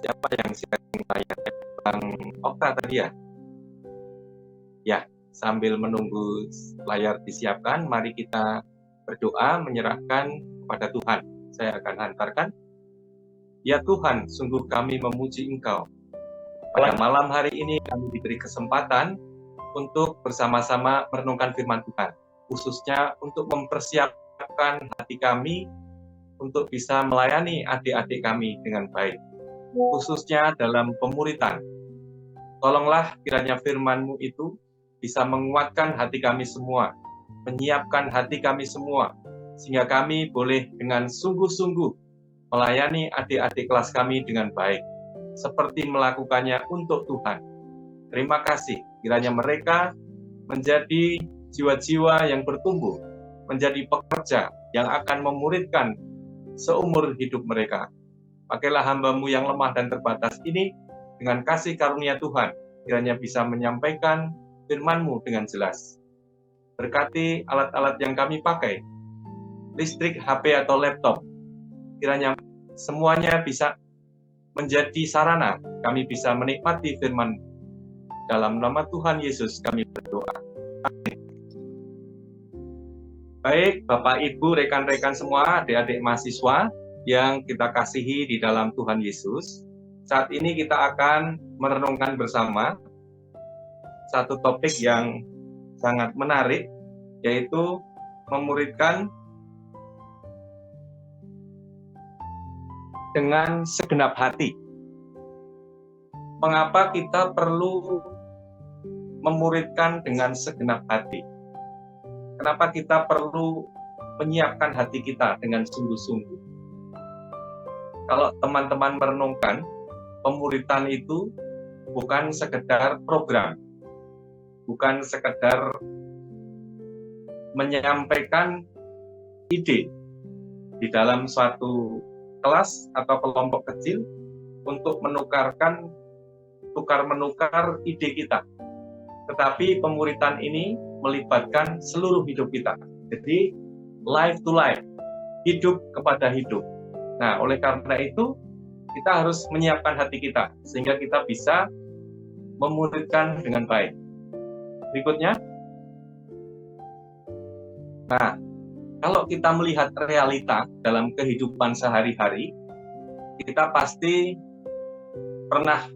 Siapa yang sharing layar? Bang Okta tadi ya? Ya, sambil menunggu layar disiapkan, mari kita berdoa menyerahkan kepada Tuhan. Saya akan hantarkan. Ya Tuhan, sungguh kami memuji Engkau. Pada malam hari ini kami diberi kesempatan untuk bersama-sama merenungkan firman Tuhan. Khususnya untuk mempersiapkan hati kami untuk bisa melayani adik-adik kami dengan baik. Khususnya dalam pemuritan. Tolonglah kiranya firman-Mu itu bisa menguatkan hati kami semua, menyiapkan hati kami semua, sehingga kami boleh dengan sungguh-sungguh melayani adik-adik kelas kami dengan baik, seperti melakukannya untuk Tuhan. Terima kasih, kiranya mereka menjadi jiwa-jiwa yang bertumbuh, menjadi pekerja yang akan memuridkan seumur hidup mereka. Pakailah hamba-Mu yang lemah dan terbatas ini dengan kasih karunia Tuhan, kiranya bisa menyampaikan firman-Mu dengan jelas. Berkati alat-alat yang kami pakai, listrik, HP atau laptop, kiranya semuanya bisa menjadi sarana kami bisa menikmati firman. Dalam nama Tuhan Yesus kami berdoa. Amin. Baik, Bapak, Ibu, rekan-rekan semua, adik-adik mahasiswa yang kita kasihi di dalam Tuhan Yesus. Saat ini kita akan merenungkan bersama satu topik yang sangat menarik, yaitu memuridkan dengan segenap hati. Mengapa kita perlu memuridkan dengan segenap hati? Kenapa kita perlu menyiapkan hati kita dengan sungguh-sungguh? Kalau teman-teman merenungkan, pemuritan itu bukan sekedar program, bukan sekedar menyampaikan ide di dalam suatu kelas atau kelompok kecil untuk tukar-menukar ide kita. Tetapi pemuritan ini melibatkan seluruh hidup kita. Jadi, life to life, hidup kepada hidup. Nah, oleh karena itu, kita harus menyiapkan hati kita, sehingga kita bisa memuridkan dengan baik. Berikutnya. Nah, kalau kita melihat realita dalam kehidupan sehari-hari, kita pasti pernah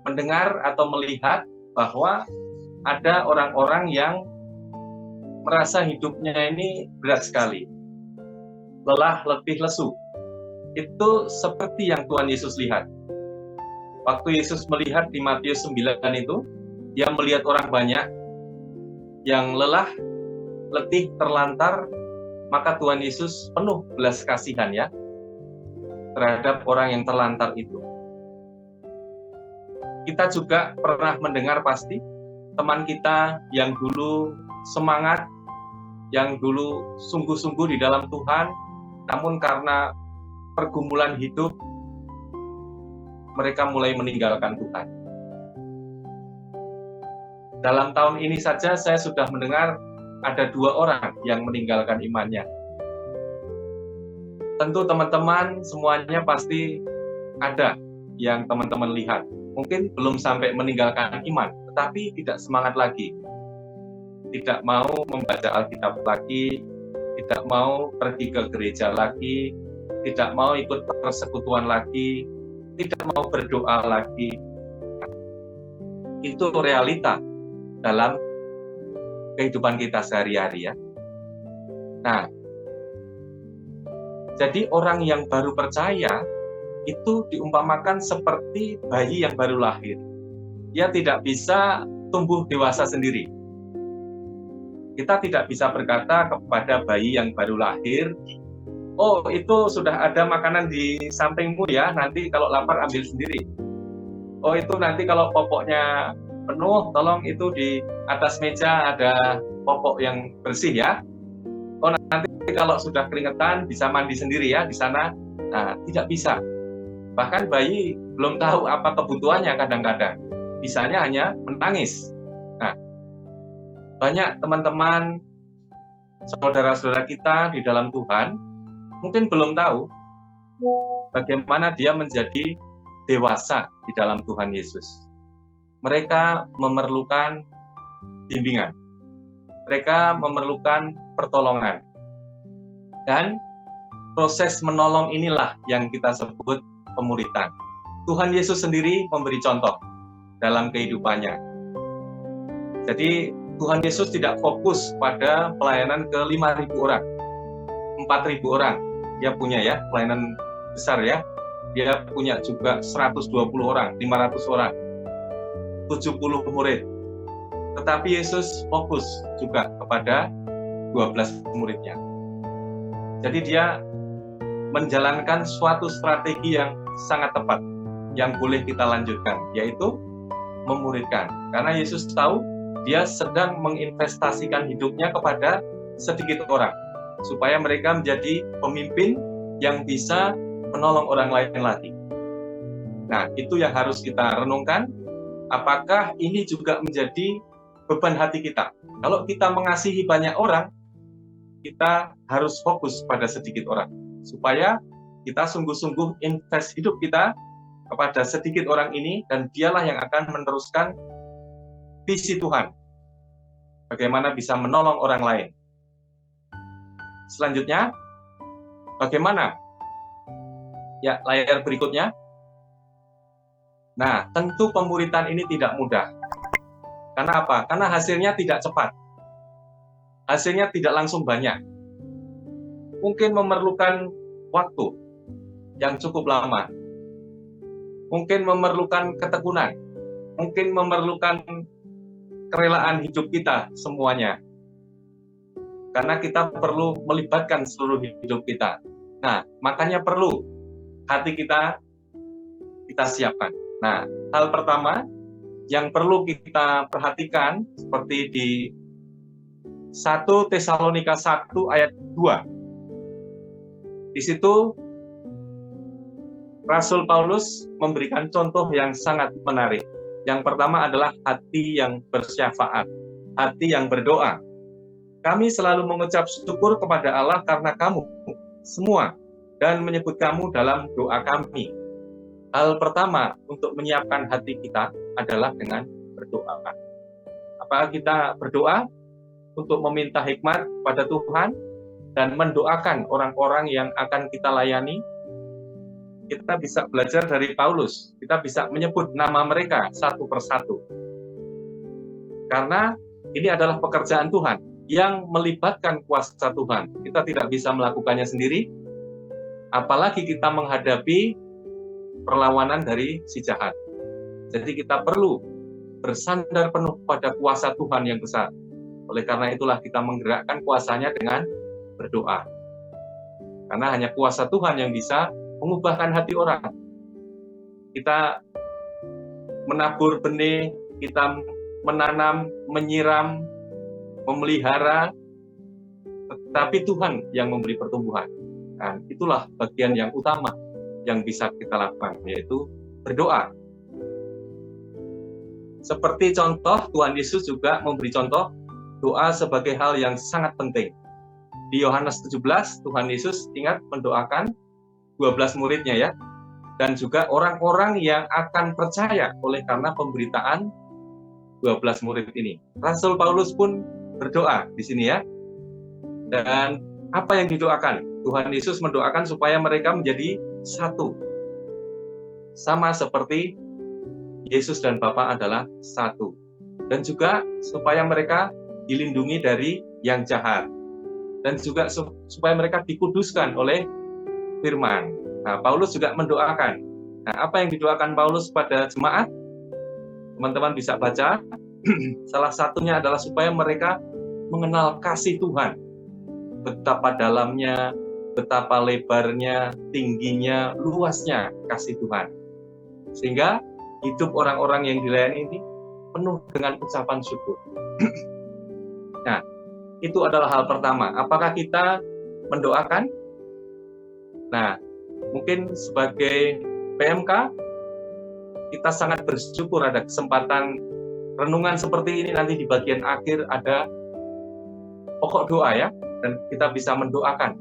mendengar atau melihat bahwa ada orang-orang yang merasa hidupnya ini berat sekali, lelah, letih, lesu. Itu seperti yang Tuhan Yesus lihat. Waktu Yesus melihat di Matius 9 itu, dia melihat orang banyak yang lelah, letih, terlantar, maka Tuhan Yesus penuh belas kasihan ya terhadap orang yang terlantar itu. Kita juga pernah mendengar pasti teman kita yang dulu semangat, yang dulu sungguh-sungguh di dalam Tuhan, namun karena pergumulan hidup, mereka mulai meninggalkan Tuhan. Dalam tahun ini saja saya sudah mendengar ada 2 orang yang meninggalkan imannya. Tentu teman-teman semuanya pasti ada yang teman-teman lihat. Mungkin belum sampai meninggalkan iman, tetapi tidak semangat lagi. Tidak mau membaca Alkitab lagi, tidak mau pergi ke gereja lagi, tidak mau ikut persekutuan lagi, tidak mau berdoa lagi. Itu realita dalam kehidupan kita sehari-hari ya. Nah, jadi orang yang baru percaya itu diumpamakan seperti bayi yang baru lahir. Dia tidak bisa tumbuh dewasa sendiri. Kita tidak bisa berkata kepada bayi yang baru lahir, oh itu sudah ada makanan di sampingmu ya, nanti kalau lapar ambil sendiri. Oh itu nanti kalau popoknya penuh, tolong itu di atas meja ada popok yang bersih ya. Oh nanti kalau sudah keringetan bisa mandi sendiri ya di sana. Nah, tidak bisa. Bahkan bayi belum tahu apa kebutuhannya kadang-kadang. Bisanya hanya menangis. Nah, banyak teman-teman, saudara-saudara kita di dalam Tuhan, mungkin belum tahu bagaimana dia menjadi dewasa di dalam Tuhan Yesus. Mereka memerlukan bimbingan. Mereka memerlukan pertolongan. Dan proses menolong inilah yang kita sebut pemuritan. Tuhan Yesus sendiri memberi contoh dalam kehidupannya. Jadi Tuhan Yesus tidak fokus pada pelayanan ke 5.000 orang, 4.000 orang. Dia punya ya, pelayanan besar ya. Dia punya juga 120 orang, 500 orang, 70 murid. Tetapi Yesus fokus juga kepada 12 muridnya. Jadi dia menjalankan suatu strategi yang sangat tepat, yang boleh kita lanjutkan, yaitu memuridkan. Karena Yesus tahu dia sedang menginvestasikan hidupnya kepada sedikit orang, supaya mereka menjadi pemimpin yang bisa menolong orang lain lagi. Nah, itu yang harus kita renungkan. Apakah ini juga menjadi beban hati kita? Kalau kita mengasihi banyak orang, kita harus fokus pada sedikit orang, supaya kita sungguh-sungguh invest hidup kita kepada sedikit orang ini, dan dialah yang akan meneruskan visi Tuhan, bagaimana bisa menolong orang lain. Selanjutnya, bagaimana? Ya, layar berikutnya. Nah, tentu pemuritan ini tidak mudah. Karena apa? Karena hasilnya tidak cepat. Hasilnya tidak langsung banyak. Mungkin memerlukan waktu yang cukup lama. Mungkin memerlukan ketekunan. Mungkin memerlukan kerelaan hidup kita semuanya. Karena kita perlu melibatkan seluruh hidup kita. Nah, makanya perlu hati kita siapkan. Nah, hal pertama yang perlu kita perhatikan seperti di 1 Tesalonika 1 ayat 2. Di situ Rasul Paulus memberikan contoh yang sangat menarik. Yang pertama adalah hati yang bersyafaat, hati yang berdoa. Kami selalu mengucap syukur kepada Allah karena kamu semua dan menyebut kamu dalam doa kami. Hal pertama untuk menyiapkan hati kita adalah dengan berdoa. Apakah kita berdoa untuk meminta hikmat pada Tuhan dan mendoakan orang-orang yang akan kita layani? Kita bisa belajar dari Paulus. Kita bisa menyebut nama mereka satu persatu. Karena ini adalah pekerjaan Tuhan yang melibatkan kuasa Tuhan. Kita tidak bisa melakukannya sendiri, apalagi kita menghadapi perlawanan dari si jahat. Jadi kita perlu bersandar penuh pada kuasa Tuhan yang besar. Oleh karena itulah kita menggerakkan kuasanya dengan berdoa. Karena hanya kuasa Tuhan yang bisa mengubahkan hati orang. Kita menabur benih, kita menanam, menyiram, memelihara, tetapi Tuhan yang memberi pertumbuhan. Dan itulah bagian yang utama yang bisa kita lakukan, yaitu berdoa. Seperti contoh, Tuhan Yesus juga memberi contoh doa sebagai hal yang sangat penting. Di Yohanes 17, Tuhan Yesus ingat mendoakan 12 muridnya ya, dan juga orang-orang yang akan percaya oleh karena pemberitaan 12 murid ini. Rasul Paulus pun berdoa di sini ya. Dan apa yang didoakan? Tuhan Yesus mendoakan supaya mereka menjadi satu. Sama seperti Yesus dan Bapa adalah satu. Dan juga supaya mereka dilindungi dari yang jahat. Dan juga supaya mereka dikuduskan oleh firman. Nah, Paulus juga mendoakan. Nah, apa yang didoakan Paulus pada jemaat? Teman-teman bisa baca. Salah satunya adalah supaya mereka mengenal kasih Tuhan. Betapa dalamnya, betapa lebarnya, tingginya, luasnya kasih Tuhan. Sehingga hidup orang-orang yang dilayani ini penuh dengan ucapan syukur. Nah, itu adalah hal pertama. Apakah kita mendoakan? Nah, mungkin sebagai PMK, kita sangat bersyukur ada kesempatan renungan seperti ini. Nanti di bagian akhir ada pokok doa ya, dan kita bisa mendoakan.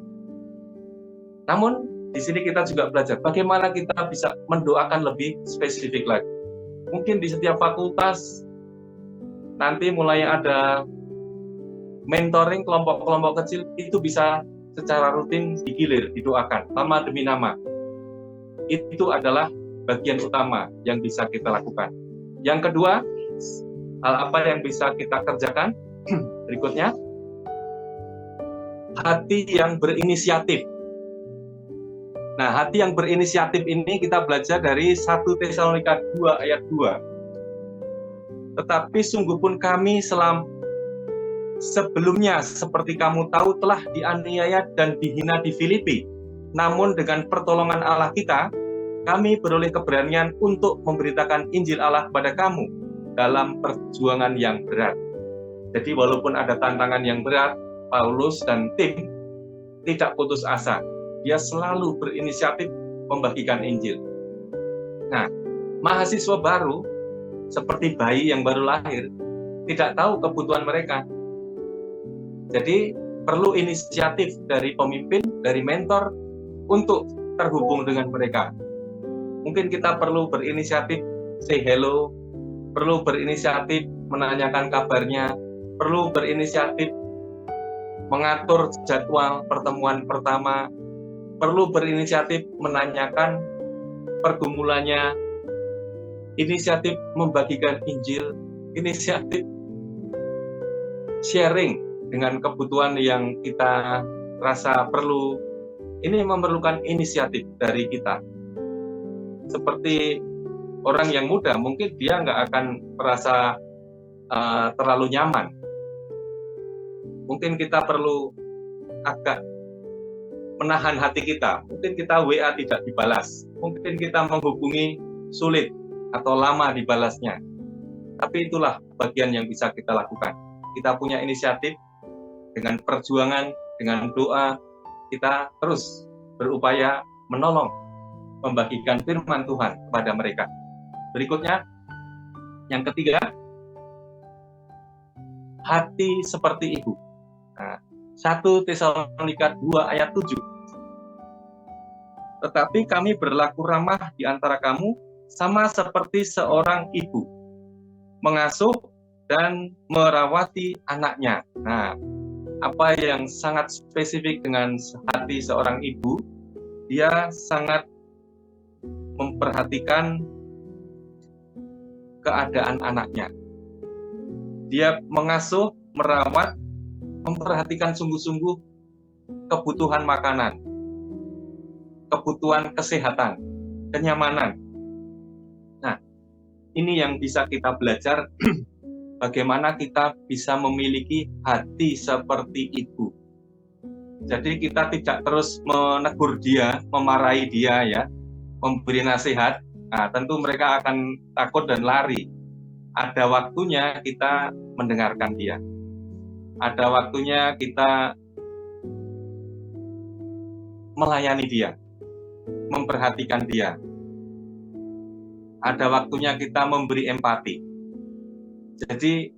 Namun, di sini kita juga belajar bagaimana kita bisa mendoakan lebih spesifik lagi. Mungkin di setiap fakultas nanti mulai ada mentoring kelompok-kelompok kecil, itu bisa secara rutin digilir, didoakan, nama demi nama. Itu adalah bagian utama yang bisa kita lakukan. Yang kedua, hal apa yang bisa kita kerjakan? Berikutnya, hati yang berinisiatif. Nah, hati yang berinisiatif ini kita belajar dari 1 Tesalonika 2 ayat 2. Tetapi sungguh pun kami sebelumnya seperti kamu tahu telah dianiaya dan dihina di Filipi. Namun dengan pertolongan Allah kita, kami beroleh keberanian untuk memberitakan Injil Allah kepada kamu dalam perjuangan yang berat. Jadi walaupun ada tantangan yang berat, Paulus dan tim tidak putus asa. Dia selalu berinisiatif membagikan Injil. Nah, mahasiswa baru seperti bayi yang baru lahir tidak tahu kebutuhan mereka. Jadi perlu inisiatif dari pemimpin, dari mentor untuk terhubung dengan mereka. Mungkin kita perlu berinisiatif say hello, perlu berinisiatif menanyakan kabarnya, perlu berinisiatif mengatur jadwal pertemuan pertama, perlu berinisiatif menanyakan pergumulannya, inisiatif membagikan Injil, inisiatif sharing dengan kebutuhan yang kita rasa perlu. Ini memerlukan inisiatif dari kita. Seperti orang yang muda, mungkin dia nggak akan merasa terlalu nyaman. Mungkin kita perlu agak menahan hati kita. Mungkin kita WA tidak dibalas. Mungkin kita menghubungi sulit atau lama dibalasnya. Tapi itulah bagian yang bisa kita lakukan. Kita punya inisiatif, dengan perjuangan, dengan doa, kita terus berupaya menolong, membagikan firman Tuhan kepada mereka. Berikutnya, yang ketiga, hati seperti ibu. Nah, 1 Tesalonika 2 ayat 7. Tetapi kami berlaku ramah di antara kamu sama seperti seorang ibu, mengasuh dan merawati anaknya. Nah, apa yang sangat spesifik dengan hati seorang ibu, dia sangat memperhatikan keadaan anaknya. Dia mengasuh, merawat, memperhatikan sungguh-sungguh kebutuhan makanan, kebutuhan kesehatan, kenyamanan. Nah, ini yang bisa kita belajar bagaimana kita bisa memiliki hati seperti ibu. Jadi kita tidak terus menegur dia, memarahi dia ya, memberi nasihat. Nah, tentu mereka akan takut dan lari. Ada waktunya kita mendengarkan dia. Ada waktunya kita melayani dia, memperhatikan dia. Ada waktunya kita memberi empati. Jadi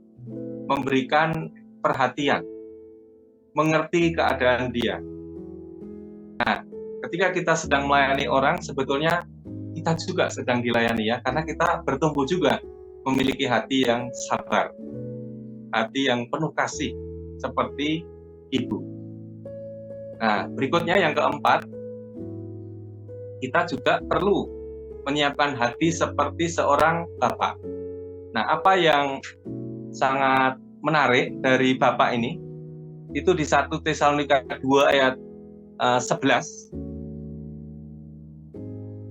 memberikan perhatian, mengerti keadaan dia. Nah, ketika kita sedang melayani orang, sebetulnya kita juga sedang dilayani ya, karena kita bertumbuh juga memiliki hati yang sabar, hati yang penuh kasih, seperti ibu. Nah, berikutnya yang keempat, kita juga perlu menyiapkan hati seperti seorang bapak. Nah, apa yang sangat menarik dari Bapak ini, itu di 1 Tesalonika 2 ayat 11.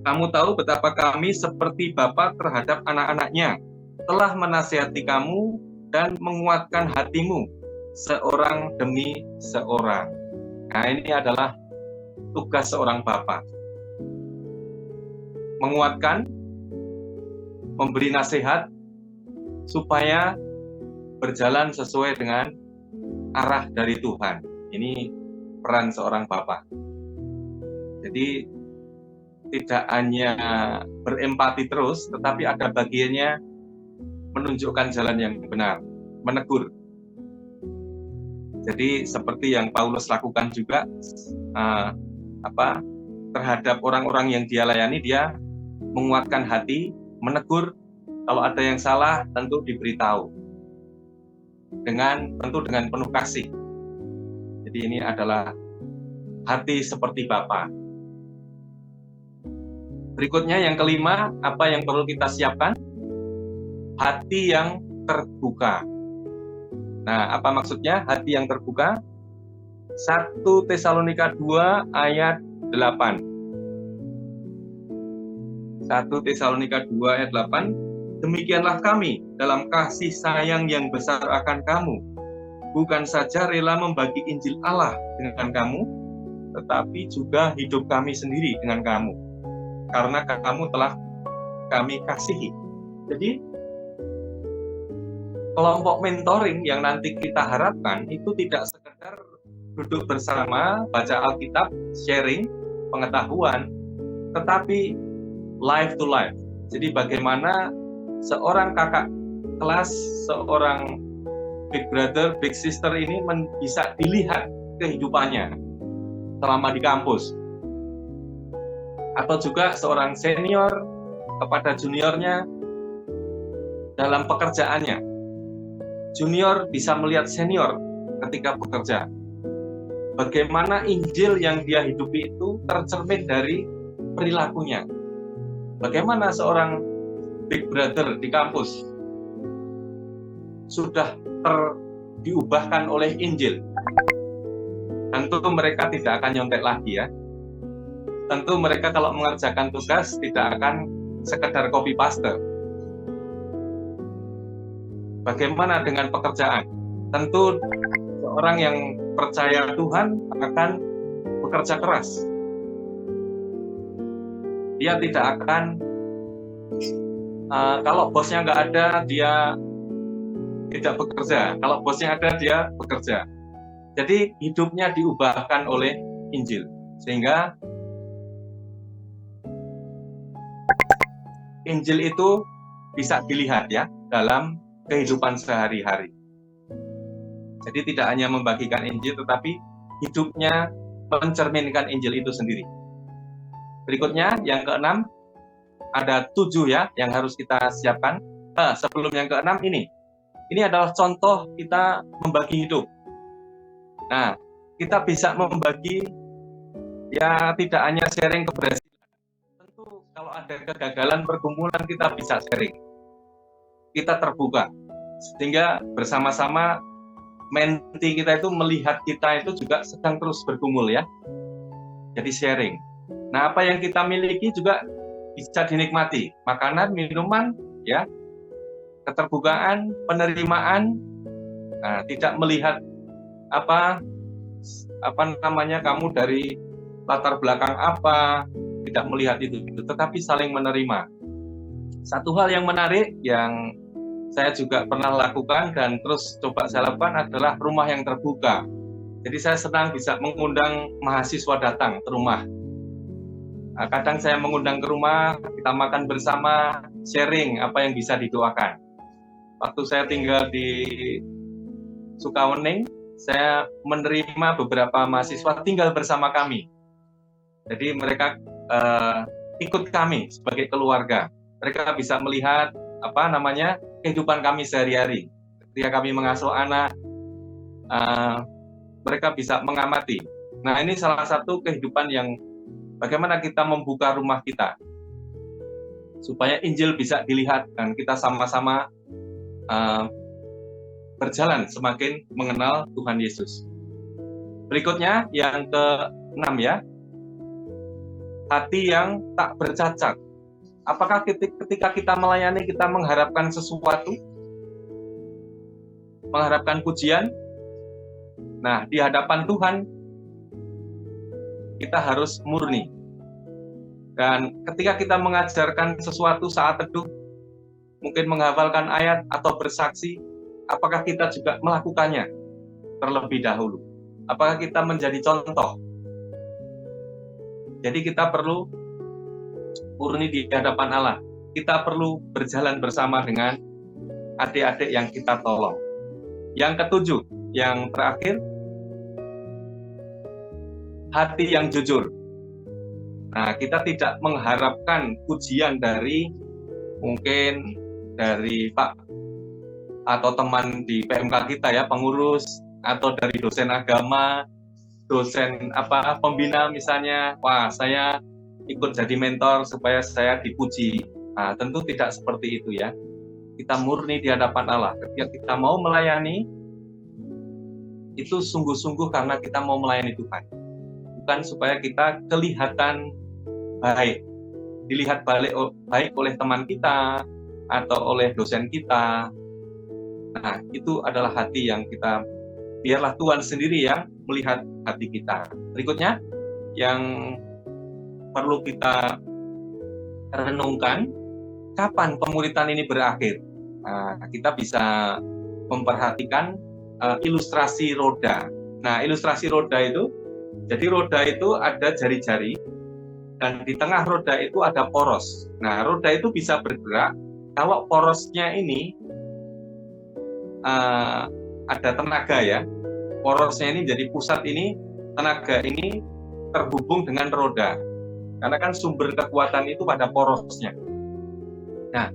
Kamu tahu betapa kami seperti Bapa terhadap anak-anaknya, telah menasihati kamu dan menguatkan hatimu, seorang demi seorang. Nah, ini adalah tugas seorang Bapa. Menguatkan, memberi nasihat, supaya berjalan sesuai dengan arah dari Tuhan. Ini peran seorang Bapak. Jadi tidak hanya berempati terus, tetapi ada bagiannya menunjukkan jalan yang benar, menegur. Jadi seperti yang Paulus lakukan juga, terhadap orang-orang yang dia layani, dia menguatkan hati, menegur. Kalau ada yang salah, tentu diberitahu. Tentu dengan penuh kasih. Jadi ini adalah hati seperti Bapa. Berikutnya yang kelima, apa yang perlu kita siapkan? Hati yang terbuka. Nah, apa maksudnya hati yang terbuka? 1 Tesalonika 2 ayat 8. 1 Tesalonika 2 ayat 8. Demikianlah kami dalam kasih sayang yang besar akan kamu. Bukan saja rela membagi Injil Allah dengan kamu, tetapi juga hidup kami sendiri dengan kamu. Karena kamu telah kami kasihi. Jadi, kelompok mentoring yang nanti kita harapkan itu tidak sekedar duduk bersama, baca Alkitab, sharing, pengetahuan, tetapi life to life. Jadi bagaimana seorang kakak kelas, seorang big brother, big sister ini bisa dilihat kehidupannya selama di kampus. Atau juga seorang senior kepada juniornya dalam pekerjaannya. Junior bisa melihat senior ketika bekerja. Bagaimana Injil yang dia hidupi itu tercermin dari perilakunya. Bagaimana seorang big brother di kampus sudah diubahkan oleh Injil. Tentu mereka tidak akan nyontek lagi ya. Tentu mereka kalau mengerjakan tugas tidak akan sekedar copy paste. Bagaimana dengan pekerjaan? Tentu seorang yang percaya Tuhan akan bekerja keras. Dia tidak akan kalau bosnya nggak ada, dia tidak bekerja. Kalau bosnya ada, dia bekerja. Jadi hidupnya diubahkan oleh Injil. Sehingga Injil itu bisa dilihat ya dalam kehidupan sehari-hari. Jadi tidak hanya membagikan Injil, tetapi hidupnya mencerminkan Injil itu sendiri. Berikutnya, yang keenam, ada 7 ya yang harus kita siapkan. Sebelum yang keenam ini adalah contoh kita membagi hidup. Nah, kita bisa membagi ya tidak hanya sharing keberhasilan. Tentu kalau ada kegagalan pergumulan kita bisa sharing. Kita terbuka sehingga bersama-sama menti kita itu melihat kita itu juga sedang terus bergumul ya. Jadi sharing. Nah, apa yang kita miliki juga bisa dinikmati, makanan, minuman, ya, keterbukaan, penerimaan, tidak melihat apa namanya kamu dari latar belakang apa, tidak melihat itu, tetapi saling menerima. Satu hal yang menarik yang saya juga pernah lakukan dan terus coba saya lakukan adalah rumah yang terbuka. Jadi saya senang bisa mengundang mahasiswa datang ke rumah. Kadang saya mengundang ke rumah, kita makan bersama, sharing apa yang bisa didoakan. Waktu saya tinggal di Sukawening, saya menerima beberapa mahasiswa tinggal bersama kami. Jadi mereka ikut kami sebagai keluarga. Mereka bisa melihat kehidupan kami sehari-hari. Ketika kami mengasuh anak, mereka bisa mengamati. Nah, ini salah satu kehidupan yang bagaimana kita membuka rumah kita supaya Injil bisa dilihat dan kita sama-sama berjalan semakin mengenal Tuhan Yesus. Berikutnya yang ke-6 ya, hati yang tak bercacat. Apakah ketika kita melayani kita mengharapkan sesuatu? Mengharapkan pujian? Nah, di hadapan Tuhan kita harus murni. Dan ketika kita mengajarkan sesuatu saat teduh, mungkin menghafalkan ayat atau bersaksi, apakah kita juga melakukannya terlebih dahulu? Apakah kita menjadi contoh? Jadi kita perlu murni di hadapan Allah. Kita perlu berjalan bersama dengan adik-adik yang kita tolong. Yang ketujuh, yang terakhir, hati yang jujur. Nah, kita tidak mengharapkan pujian dari mungkin dari Pak atau teman di PMK kita ya, pengurus, atau dari dosen agama, dosen pembina misalnya, wah saya ikut jadi mentor supaya saya dipuji. Nah, tentu tidak seperti itu ya. Kita murni di hadapan Allah. Ketika kita mau melayani, itu sungguh-sungguh karena kita mau melayani Tuhan. Bukan supaya kita kelihatan baik, dilihat baik oleh teman kita atau oleh dosen kita. Nah, itu adalah hati yang kita, biarlah Tuhan sendiri yang melihat hati kita. Berikutnya, yang perlu kita renungkan, kapan pemuritan ini berakhir? Nah, kita bisa memperhatikan ilustrasi roda. Nah, ilustrasi roda itu, jadi roda itu ada jari-jari, dan di tengah roda itu ada poros. Nah, roda itu bisa bergerak kalau porosnya ini ada tenaga ya. Porosnya ini jadi pusat ini, tenaga ini terhubung dengan roda. Karena kan sumber kekuatan itu pada porosnya. Nah,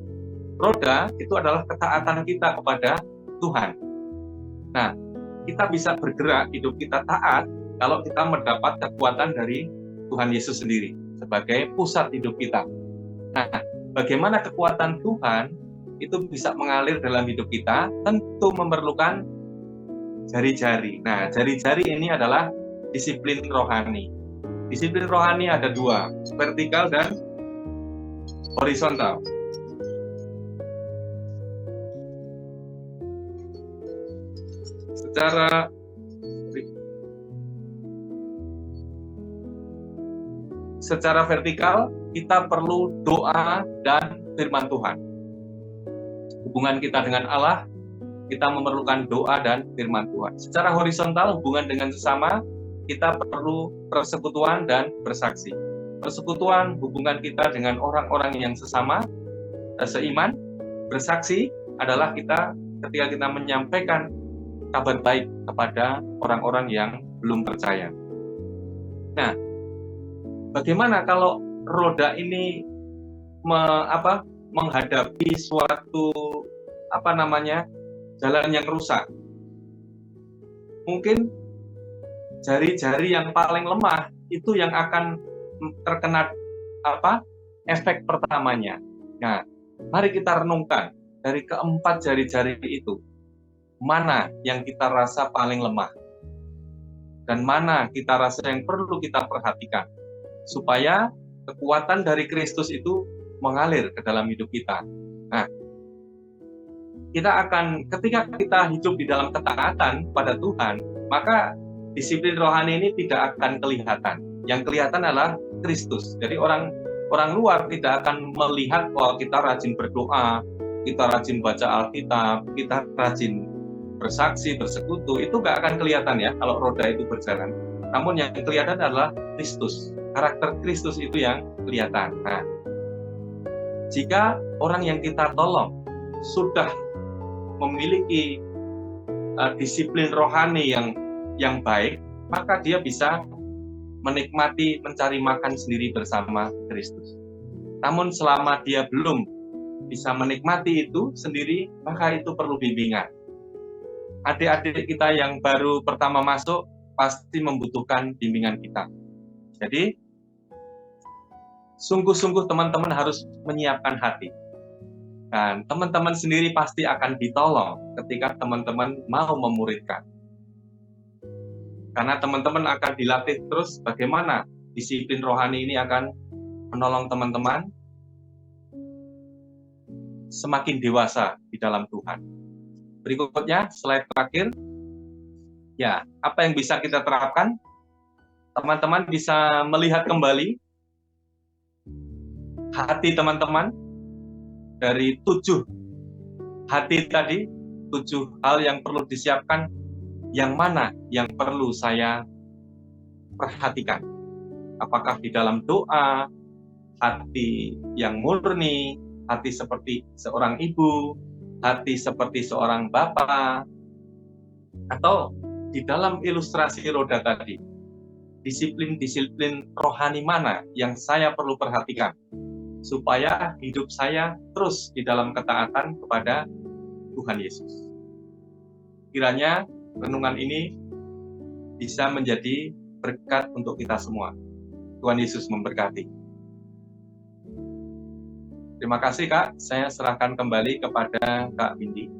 roda itu adalah ketaatan kita kepada Tuhan. Nah, kita bisa bergerak, hidup kita taat kalau kita mendapat kekuatan dari Tuhan Yesus sendiri sebagai pusat hidup kita. Nah, bagaimana kekuatan Tuhan itu bisa mengalir dalam hidup kita? Tentu memerlukan jari-jari. Nah, jari-jari ini adalah disiplin rohani. Disiplin rohani ada dua, vertikal dan horizontal. Secara vertikal, kita perlu doa dan firman Tuhan. Hubungan kita dengan Allah, kita memerlukan doa dan firman Tuhan. Secara horizontal, hubungan dengan sesama, kita perlu persekutuan dan bersaksi. Persekutuan, hubungan kita dengan orang-orang yang sesama, seiman. Bersaksi adalah kita ketika kita menyampaikan kabar baik kepada orang-orang yang belum percaya. Nah, bagaimana kalau roda ini menghadapi suatu jalan yang rusak? Mungkin jari-jari yang paling lemah itu yang akan terkena efek pertamanya. Nah, mari kita renungkan dari keempat jari-jari itu, mana yang kita rasa paling lemah dan mana kita rasa yang perlu kita perhatikan supaya kekuatan dari Kristus itu mengalir ke dalam hidup kita. Nah, ketika kita hidup di dalam ketaatan pada Tuhan, maka disiplin rohani ini tidak akan kelihatan. Yang kelihatan adalah Kristus. Jadi orang luar tidak akan melihat bahwa kita rajin berdoa, kita rajin baca Alkitab, kita rajin bersaksi, bersekutu, itu nggak akan kelihatan ya kalau roda itu berjalan. Namun yang kelihatan adalah Kristus. Karakter Kristus itu yang kelihatan. Nah, jika orang yang kita tolong sudah memiliki disiplin rohani yang baik, maka dia bisa menikmati, mencari makan sendiri bersama Kristus. Namun selama dia belum bisa menikmati itu sendiri, maka itu perlu bimbingan. Adik-adik kita yang baru pertama masuk pasti membutuhkan bimbingan kita. Jadi, sungguh-sungguh teman-teman harus menyiapkan hati. Dan teman-teman sendiri pasti akan ditolong ketika teman-teman mau memuridkan. Karena teman-teman akan dilatih terus bagaimana disiplin rohani ini akan menolong teman-teman semakin dewasa di dalam Tuhan. Berikutnya, slide terakhir. Ya, apa yang bisa kita terapkan? Teman-teman bisa melihat kembali hati teman-teman dari 7 hati tadi, 7 hal yang perlu disiapkan, yang mana yang perlu saya perhatikan? Apakah di dalam doa, hati yang murni, hati seperti seorang ibu, hati seperti seorang bapak, atau di dalam ilustrasi roda tadi, disiplin-disiplin rohani mana yang saya perlu perhatikan supaya hidup saya terus di dalam ketaatan kepada Tuhan Yesus. Kiranya renungan ini bisa menjadi berkat untuk kita semua. Tuhan Yesus memberkati. Terima kasih Kak, saya serahkan kembali kepada Kak Windy.